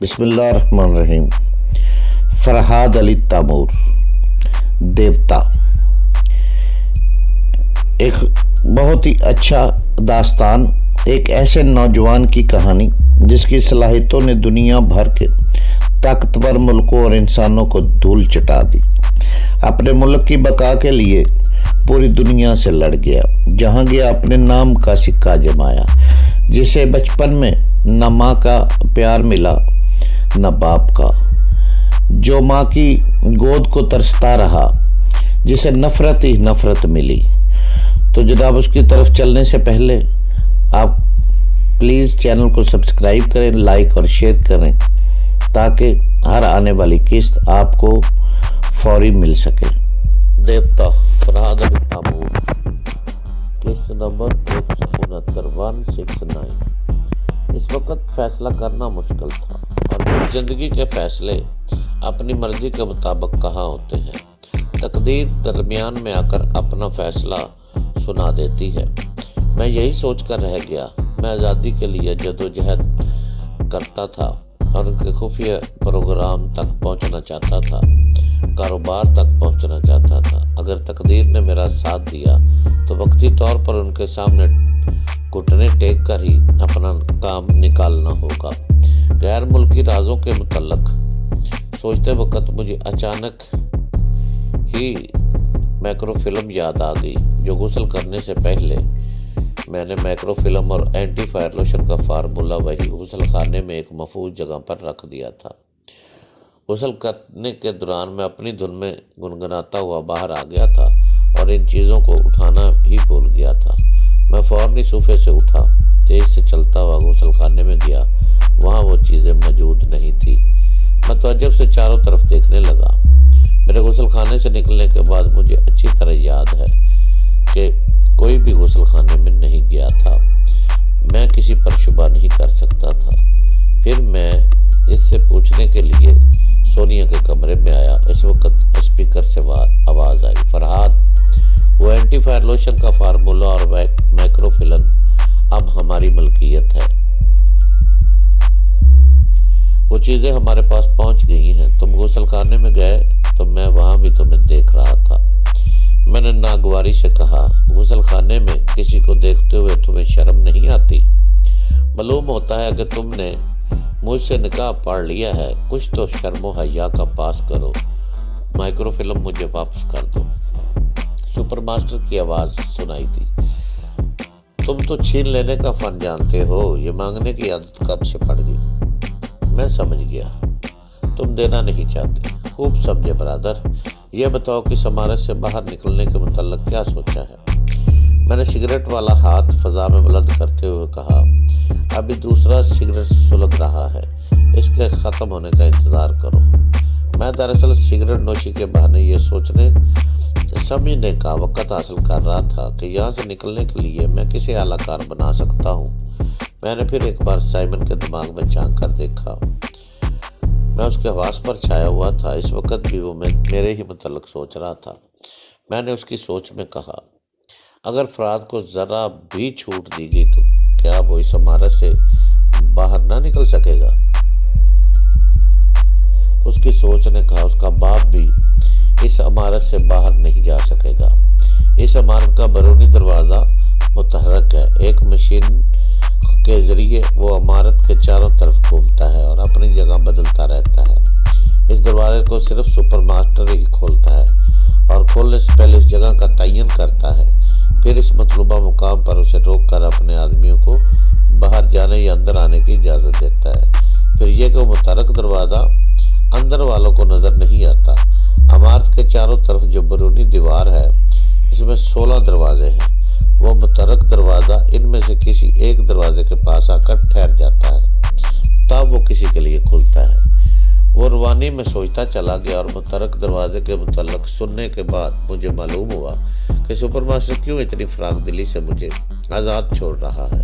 بسم اللہ الرحمن الرحیم۔ فرحاد علی تیمور، دیوتا، ایک بہت ہی اچھا داستان، ایک ایسے نوجوان کی کہانی جس کی صلاحیتوں نے دنیا بھر کے طاقتور ملکوں اور انسانوں کو دھول چٹا دی۔ اپنے ملک کی بقا کے لیے پوری دنیا سے لڑ گیا، جہاں گیا اپنے نام کا سکہ جمایا۔ جسے بچپن میں نہ ماں کا پیار ملا نہ باپ کا، جو ماں کی گود کو ترستا رہا، جسے نفرت ہی نفرت ملی۔ تو جناب اس کی طرف چلنے سے پہلے آپ پلیز چینل کو سبسکرائب کریں، لائک اور شیئر کریں تاکہ ہر آنے والی قسط آپ کو فوری مل سکے۔ دیوتا فرحاد علی تیمور، قسط نمبر 169 اس وقت فیصلہ کرنا مشکل تھا، اور زندگی کے فیصلے اپنی مرضی کے مطابق کہاں ہوتے ہیں۔ تقدیر درمیان میں آ کر اپنا فیصلہ سنا دیتی ہے۔ میں یہی سوچ کر رہ گیا۔ میں آزادی کے لیے جدوجہد کرتا تھا اور ان کے خفیہ پروگرام تک پہنچنا چاہتا تھا، کاروبار تک پہنچنا چاہتا تھا۔ اگر تقدیر نے میرا ساتھ دیا تو وقتی طور پر ان کے سامنے گھٹنے ٹیک کر ہی اپنا کام نکالنا ہوگا۔ غیر ملکی رازوں کے متعلق سوچتے وقت مجھے اچانک ہی مائکرو فلم یاد آ گئی، جو غسل کرنے سے پہلے میں نے مائکرو فلم اور اینٹی فائر لوشن کا فارمولہ وہی غسل خانے میں ایک محفوظ جگہ پر رکھ دیا تھا۔ غسل کرنے کے دوران میں اپنی دھن میں گنگناتا ہوا باہر آ گیا تھا اور ان چیزوں کو اٹھانا ہی بھول گیا تھا۔ میں فوراً صوفے سے اٹھا، تیز سے چلتا ہوا غسل خانے میں گیا۔ وہاں وہ چیزیں موجود نہیں تھی۔ میں تعجب سے چاروں طرف دیکھنے لگا۔ میرے غسل خانے سے نکلنے کے بعد مجھے اچھی طرح یاد ہے کہ کوئی بھی غسل خانے میں نہیں گیا تھا۔ میں کسی پر شبہ نہیں کر سکتا تھا۔ پھر میں اس سے پوچھنے کے لیے سونیا کے کمرے میں آیا۔ اس وقت اسپیکر سے آواز آئی، فرحاد، وہ اینٹی فائر لوشن کا فارمولہ اور مائکرو فلم اب ہماری ملکیت ہے۔ وہ چیزیں ہمارے پاس پہنچ گئی ہیں۔ تم غسل خانے میں گئے تو میں وہاں بھی تمہیں دیکھ رہا تھا۔ میں نے ناگواری سے کہا، غسل خانے میں کسی کو دیکھتے ہوئے تمہیں شرم نہیں آتی؟ معلوم ہوتا ہے کہ تم نے مجھ سے نکاح پڑھ لیا ہے۔ کچھ تو شرم و حیا کا پاس کرو۔ مائکرو فلم مجھے واپس کر دو۔ سپر ماسٹر کی آواز سنائی دی، تم تو چھین لینے کا فن جانتے ہو، یہ مانگنے کی عادت کب سے پڑ گئی؟ میں سمجھ گیا، تم دینا نہیں چاہتے۔ خوب سمجھے برادر۔ یہ بتاؤ کہ سمارت سے باہر نکلنے کے متعلق کیا سوچا ہے؟ میں نے سگریٹ والا ہاتھ فضا میں بلند کرتے ہوئے کہا، ابھی دوسرا سگریٹ سلگ رہا ہے، اس کے ختم ہونے کا انتظار کرو۔ میں دراصل سگریٹ نوشی کے بہانے یہ سمجھنے کا وقت حاصل کر رہا تھا کہ یہاں سے نکلنے کے لیے میں کسے اعلیٰ کار بنا سکتا ہوں۔ میں نے پھر ایک بار سائمن کے دماغ میں جھانک کر دیکھا۔ میں اس کے حواس پر چھایا ہوا تھا۔ اس وقت بھی وہ میرے ہی متعلق سوچ رہا تھا۔ میں نے اس کی سوچ میں کہا، اگر فرحاد کو ذرا بھی چھوٹ دی گئی تو کیا وہ اس عمارت سے باہر نہ نکل سکے گا؟ اس کی سوچ نے کہا، اس کا باپ بھی اس عمارت سے باہر نہیں جا سکے گا۔ اس عمارت کا بیرونی دروازہ متحرک ہے۔ ایک مشین کے ذریعے وہ عمارت کے چاروں طرف گھومتا ہے اور اپنی جگہ بدلتا رہتا ہے۔ اس دروازے کو صرف سپر ماسٹر ہی کھولتا ہے اور کھولنے سے پہلے اس جگہ کا تعین کرتا ہے۔ پھر اس مطلوبہ مقام پر اسے روک کر اپنے آدمیوں کو باہر جانے یا اندر آنے کی اجازت دیتا ہے۔ پھر یہ کہ وہ متحرک دروازہ اندر والوں کو نظر نہیں آتا۔ عمارت کے چاروں طرف جو بیرونی دیوار ہے، اس میں 16 دروازے ہیں۔ وہ متحرک دروازہ ان میں سے کسی ایک دروازے کے پاس آ کر ٹھہر جاتا ہے، تب وہ کسی کے لیے کھلتا ہے۔ وہ روانی میں سوچتا چلا گیا اور متحرک دروازے کے متعلق سننے کے بعد مجھے معلوم ہوا کہ سپر ماسٹر کیوں اتنی فراخ دلی سے مجھے آزاد چھوڑ رہا ہے۔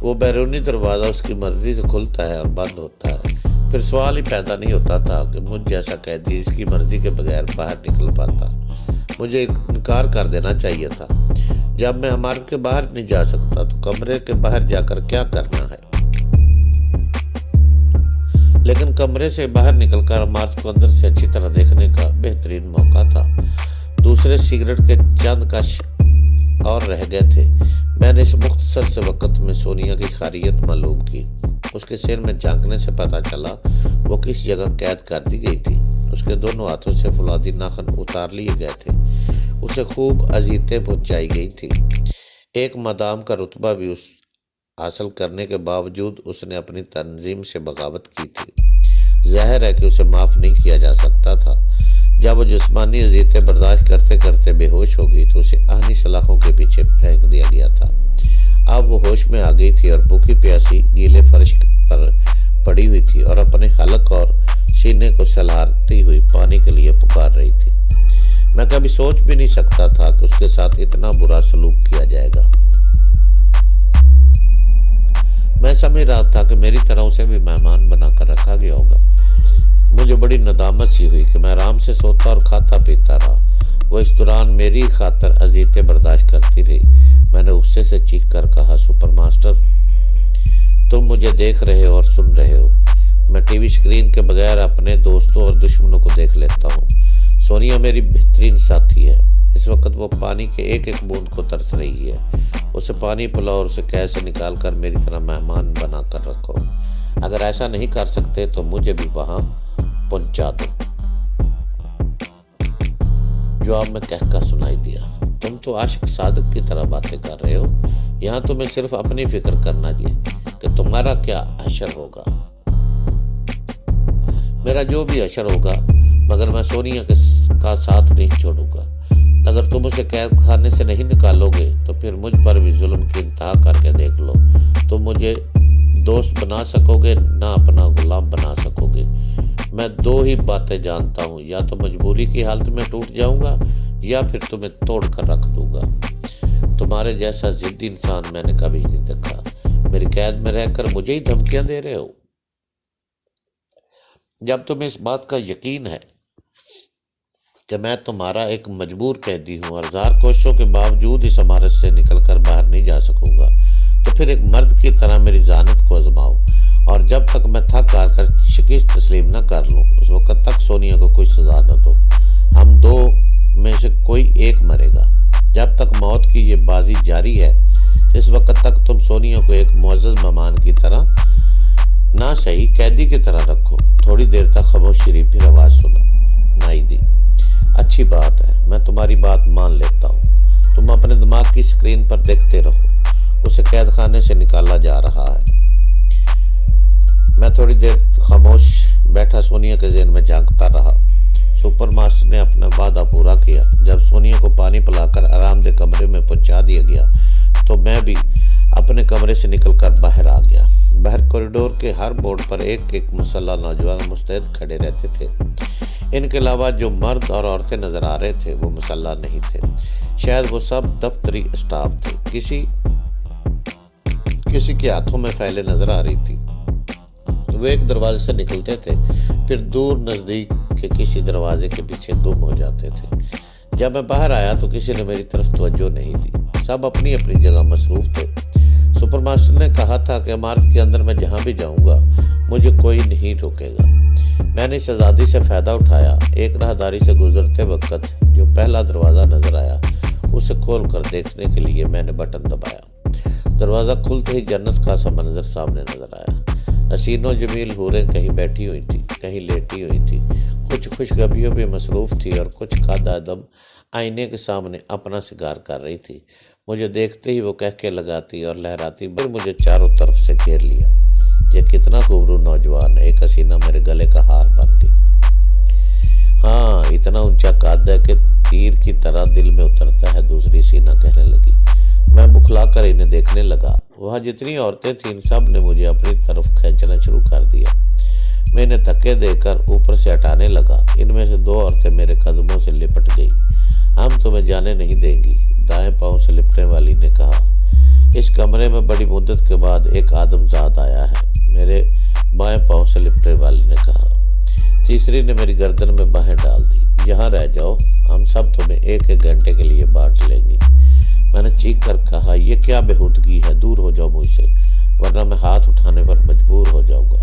وہ بیرونی دروازہ اس کی مرضی سے کھلتا ہے اور بند ہوتا ہے۔ پھر سوال ہی پیدا نہیں ہوتا تھا کہ مجھ جیسا قیدی اس کی مرضی کے بغیر باہر نکل پاتا۔ مجھے انکار کر دینا چاہیے تھا۔ جب میں عمارت کے باہر نہیں جا سکتا تو کمرے کے باہر جا کر کیا کرنا ہے؟ لیکن کمرے سے باہر نکل کر عمارت کو اندر سے اچھی طرح دیکھنے کا بہترین موقع تھا۔ دوسرے سگریٹ کے چند کش اور رہ گئے تھے۔ میں نے اس مختصر سے وقت میں سونیا کی خیریت معلوم کی۔ اس کے سر میں جھانکنے سے پتہ چلا وہ کس جگہ قید کر دی گئی تھی۔ اس کے دونوں ہاتھوں سے فولادی ناخن اتار لیے گئے تھے۔ اسے خوب اذیتیں پہنچائی گئی تھی۔ ایک مدام کا رتبہ بھی حاصل کرنے کے باوجود اس نے اپنی تنظیم سے بغاوت کی تھی۔ ظاہر ہے کہ اسے معاف نہیں کیا جا سکتا تھا۔ جب وہ جسمانی اذیتیں برداشت کرتے کرتے بے ہوش ہو گئی تو اسے آہنی سلاخوں کے پیچھے پھینک دیا گیا تھا۔ اب وہ ہوش میں آ گئی تھی اور بھوکی پیاسی گیلے فرش پر پڑی ہوئی تھی اور اپنے حلق اور سینے کو سلارتی ہوئی پانی کے لیے پکار رہی تھی۔ میں کبھی سوچ بھی نہیں سکتا تھا کہ اس کے ساتھ اتنا برا سلوک کیا جائے گا۔ میں سمجھ رہا تھا کہ میری طرح اسے بھی مہمان بنا کر رکھا گیا ہوگا۔ مجھے بڑی ندامت سی ہوئی کہ میں آرام سے سوتا اور کھاتا پیتا رہا۔ وہ اس دوران میری خاطر اذیتیں برداشت کرتی رہی۔ میں نے غصے سے چیخ کر کہا، سپر ماسٹر، تم مجھے دیکھ رہے ہو اور سن رہے ہو۔ میں ٹی وی اسکرین کے بغیر اپنے دوستوں اور دشمنوں کو دیکھ لیتا ہوں۔ سونیا میری بہترین ساتھی ہے۔ اس وقت وہ پانی کے ایک ایک بوند کو ترس رہی ہے۔ اسے پانی پلاؤ اور اسے قید سے نکال کر میری طرح مہمان بنا کر رکھو۔ اگر ایسا نہیں کر سکتے تو مجھے بھی وہاں پہنچا دو۔ جواب میں کہہ کر سنائی دیا، تم تو عاشق صادق کی طرح باتیں کر رہے ہو۔ یہاں تمہیں صرف اپنی فکر کرنا چاہیے کہ تمہارا کیا حشر ہوگا۔ میرا جو بھی حشر ہوگا، مگر میں سونیا کا ساتھ نہیں چھوڑوں گا۔ اگر تم اسے قید خانے سے نہیں نکالو گے تو پھر مجھ پر بھی ظلم کی انتہا کر کے دیکھ لو۔ تم مجھے دوست بنا سکو گے نہ اپنا غلام بنا سکو گے۔ میں دو ہی باتیں جانتا ہوں، یا تو مجبوری کی حالت میں ٹوٹ جاؤں گا یا پھر تمہیں توڑ کر رکھ دوں گا۔ تمہارے جیسا ضدی انسان میں نے کبھی نہیں دیکھا۔ میری قید میں رہ کر مجھے ہی دھمکیاں دے رہے ہو۔ جب تمہیں اس بات کا یقین ہے کہ میں تمہارا ایک مجبور قیدی ہوں اور ہزار کوششوں کے باوجود اس عمارت سے نکل کر باہر نہیں جا سکوں گا، تو پھر ایک مرد کی طرح میری ذہانت کو آزماؤ، اور جب تک میں تھک ہار کر شکست تسلیم نہ کر لوں اس وقت تک سونیا کو کوئی سزا نہ دو۔ ہم دو میں سے کوئی ایک مرے گا۔ جب تک موت کی یہ بازی جاری ہے اس وقت تک تم سونیا کو ایک معزز مہمان کی طرح نہ صحیح قیدی کی طرح رکھو۔ تھوڑی دیر تک خاموشی رہی، پھر آواز سنا، نائی دی، اچھی بات ہے، میں تمہاری بات مان لیتا ہوں۔ تم اپنے دماغ کی اسکرین پر دیکھتے رہو، اسے قید خانے سے نکالا جا رہا ہے۔ میں تھوڑی دیر خاموش بیٹھا سونیا کے ذہن میں جھانکتا رہا۔ سپر ماسٹر نے اپنا وعدہ پورا کیا۔ جب سونیا کو پانی پلا کر آرام دہ کمرے میں پہنچا دیا گیا تو میں بھی اپنے کمرے سے نکل کر باہر آ گیا۔ باہر کوریڈور کے ہر بورڈ پر ایک ایک مسلح نوجوان مستعد کھڑے رہتے تھے۔ ان کے علاوہ جو مرد اور عورتیں نظر آ رہے تھے وہ مسلح نہیں تھے۔ شاید وہ سب دفتری اسٹاف تھے۔ کسی کے ہاتھوں میں فائلیں نظر آ رہی تھی۔ وہ ایک دروازے سے نکلتے تھے، پھر دور نزدیک کے کسی دروازے کے پیچھے گم ہو جاتے تھے۔ جب میں باہر آیا تو کسی نے میری طرف توجہ نہیں دی۔ سب اپنی اپنی جگہ مصروف تھے۔ سپر ماسٹر نے کہا تھا کہ عمارت کے اندر میں جہاں بھی جاؤں گا مجھے کوئی نہیں روکے گا۔ میں نے اس آزادی سے فائدہ اٹھایا۔ ایک راہداری سے گزرتے وقت جو پہلا دروازہ نظر آیا اسے کھول کر دیکھنے کے لیے میں نے بٹن دبایا۔ دروازہ کھلتے ہی جنت کا سا منظر سامنے نظر آیا۔ حسین و جمیل حوریں کہیں بیٹھی ہوئی تھی، کہیں لیٹی ہوئی تھی، کچھ خوشگبیوں پہ مصروف تھی اور کچھ قد آدم آئینے کے سامنے اپنا سگار کر رہی تھی۔ مجھے دیکھتے ہی وہ کہکے لگاتی اور لہراتی پھر مجھے چاروں طرف سے گھیر لیا۔ یہ کتنا خوبرو نوجوان ہے، ایک حسینہ میرے گلے کا ہار بن گئی۔ ہاں، اتنا اونچا قد ہے کہ تیر کی طرح دل میں اترتا ہے، دوسری حسینہ کہنے لگی۔ میں بکھلا کر انہیں دیکھنے لگا۔ وہاں جتنی عورتیں تھیں سب نے مجھے اپنی طرف کھینچنا شروع کر دیا۔ میں انہیں دھکے دے کر اوپر سے ہٹانے لگا۔ ان میں سے دو عورتیں میرے قدموں سے لپٹ گئی۔ ہم تمہیں جانے نہیں دیں گی، دائیں پاؤں سے لپٹنے والی نے کہا۔ اس کمرے میں بڑی مدت کے بعد ایک آدمزاد آیا ہے، میرے بائیں پاؤں سے لپٹنے والی نے کہا۔ تیسری نے میری گردن میں باہیں ڈال دی۔ یہاں رہ جاؤ، ہم سب تمہیں ایک ایک گھنٹے کے لیے بانٹ لیں گی۔ میں نے چیخ کر کہا، یہ کیا بےہودگی ہے، دور ہو جاؤ مجھ سے ورنہ میں ہاتھ اٹھانے پر مجبور ہو جاؤں گا۔